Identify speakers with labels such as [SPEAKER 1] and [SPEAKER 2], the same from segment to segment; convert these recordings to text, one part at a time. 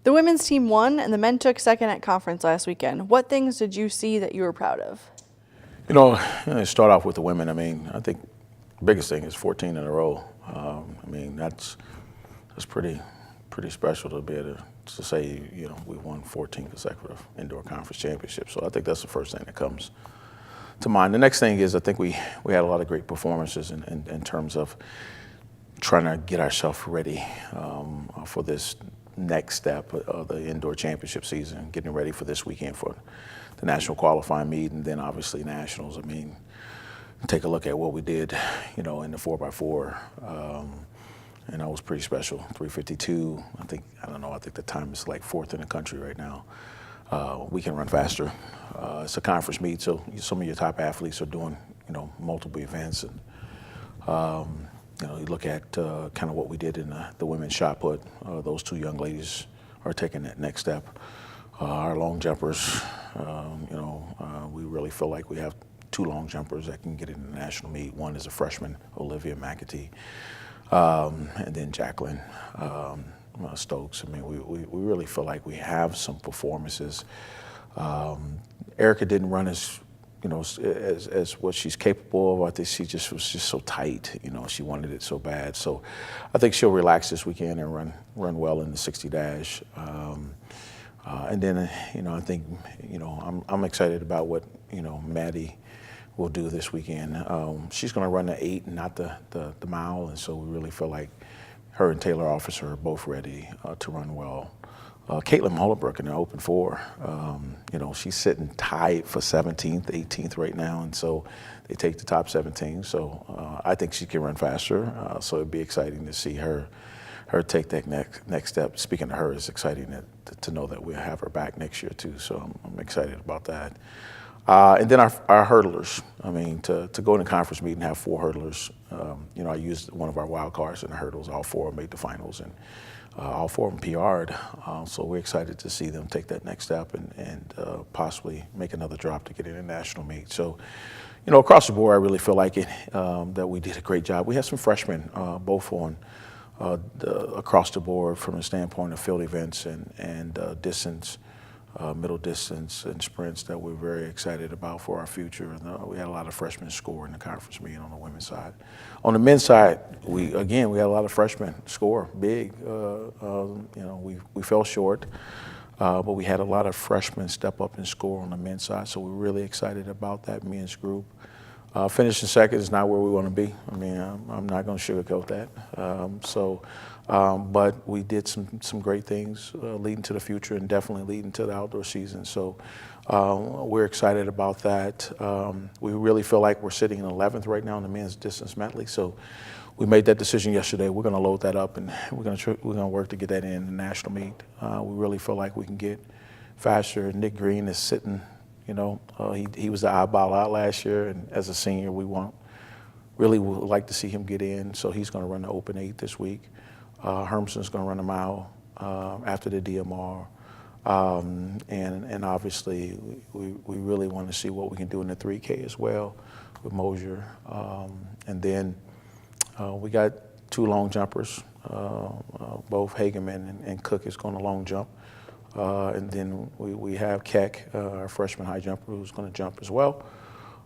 [SPEAKER 1] The women's team won and the men took second at conference last weekend. What things did you see that you were proud of?
[SPEAKER 2] Start off with the women. I think the biggest thing is 14 in a row. That's pretty special to be able to say, we won 14 consecutive indoor conference championships. So I think that's the first thing that comes to mind. The next thing is I think we had a lot of great performances in terms of trying to get ourselves ready for this next step of the indoor championship season, getting ready for this weekend for the national qualifying meet and then obviously nationals. Take a look at what we did, in the 4x4. And that was pretty special. 352. I think the time is like 4th in the country right now. We can run faster. It's a conference meet, so some of your top athletes are doing, multiple events. And, you look at kind of what we did in the women's shot put. Those two young ladies are taking that next step. Our long jumpers, we really feel like we have two long jumpers that can get in the national meet. One is a freshman, Olivia McAtee, and then Jacqueline Stokes. We really feel like we have some performances. Erica didn't run as what she's capable of. I think she was so tight. She wanted it so bad. So I think she'll relax this weekend and run well in the 60 dash. And then I think I'm excited about what Maddie will do this weekend. She's going to run the 8 and not the mile, and so we really feel like her and Taylor Officer are both ready to run well. Caitlin Mullenbrook in the Open 4, she's sitting tied for 17th, 18th right now, and so they take the top 17. So I think she can run faster. So it'd be exciting to see her take that next step. Speaking of her, it's exciting to know that we'll have her back next year too. So I'm excited about that. And then our hurdlers. To go in a conference meet and have 4 hurdlers. I used one of our wild cards in the hurdles. All 4 made the finals, and all 4 of them PR'd. So we're excited to see them take that next step and possibly make another drop to get in a national meet. So, across the board, I really feel like that we did a great job. We had some freshmen, both on across the board from the standpoint of field events and distance. Middle distance and sprints that we're very excited about for our future. And we had a lot of freshmen score in the conference meet on the women's side. On the men's side, we had a lot of freshmen score big. We fell short, but we had a lot of freshmen step up and score on the men's side. So we're really excited about that men's group. Finishing second is not where we want to be. I'm not going to sugarcoat that. But we did some great things leading to the future and definitely leading to the outdoor season. So we're excited about that. We really feel like we're sitting in 11th right now in the men's distance medley. So we made that decision yesterday. We're going to load that up and we're going to work to get that in the national meet. We really feel like we can get faster. Nick Green is sitting. He was the eyeball out last year, and as a senior, we really would like to see him get in. So he's going to run the Open 8 this week. Hermson's going to run a mile after the DMR. And obviously, we really want to see what we can do in the 3K as well with Mosier. And then we got 2 long jumpers. Both Hageman and Cook is going to long jump. And then we have Keck, our freshman high jumper, who's going to jump as well.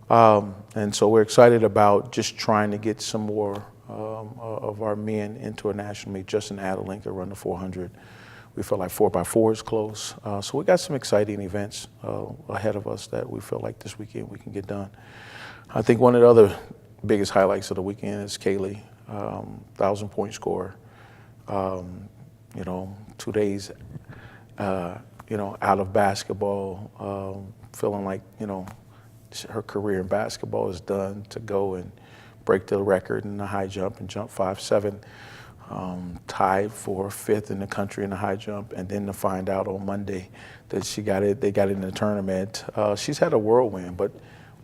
[SPEAKER 2] And so we're excited about just trying to get some more of our men into a national meet. Justin Adelink to run the 400. We feel like 4x4 is close. So we got some exciting events ahead of us that we feel like this weekend we can get done. I think one of the other biggest highlights of the weekend is Kaylee, 1,000-point scorer. 2 days out of basketball, feeling like, her career in basketball is done, to go and break the record in the high jump and jump 5.7, tied for 5th in the country in the high jump, and then to find out on Monday that they got it in the tournament. She's had a whirlwind, but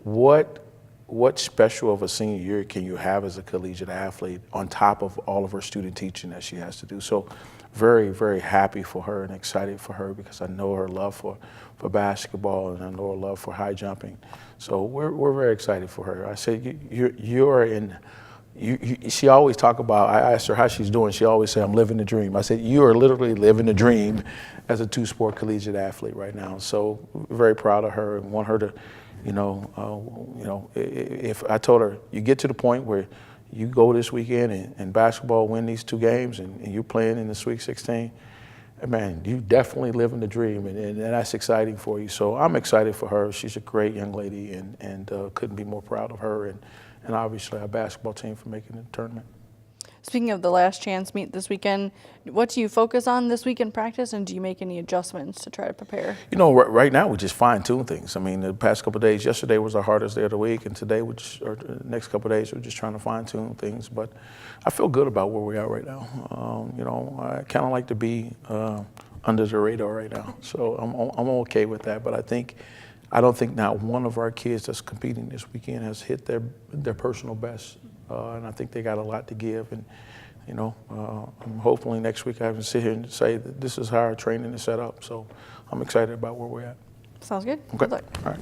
[SPEAKER 2] what special of a senior year can you have as a collegiate athlete on top of all of her student teaching that she has to do? So very, very happy for her and excited for her because I know her love for basketball and I know her love for high jumping. So we're very excited for her. I say you're in she always talk about, I asked her how she's doing. She always say, I'm living the dream. I said, you are literally living the dream as a two-sport collegiate athlete right now. So very proud of her and want her to, if I told her, you get to the point where you go this weekend and basketball, win these 2 games and you're playing in the Sweet 16, man, you definitely living the dream, and that's exciting for you. So I'm excited for her. She's a great young lady, and couldn't be more proud of her, and obviously our basketball team for making the tournament.
[SPEAKER 1] Speaking of the last chance meet this weekend, what do you focus on this week in practice, and do you make any adjustments to try to prepare?
[SPEAKER 2] Right now we just fine-tune things. I mean, the past couple of days, yesterday was our hardest day of the week, and today, or the next couple of days, we're just trying to fine-tune things. But I feel good about where we are right now. I kind of like to be under the radar right now, so I'm okay with that. But I don't think not one of our kids that's competing this weekend has hit their personal best. And I think they got a lot to give. And, hopefully next week I can sit here and say that this is how our training is set up. So I'm excited about where we're at.
[SPEAKER 1] Sounds good.
[SPEAKER 2] Okay.
[SPEAKER 1] Good luck.
[SPEAKER 2] All right.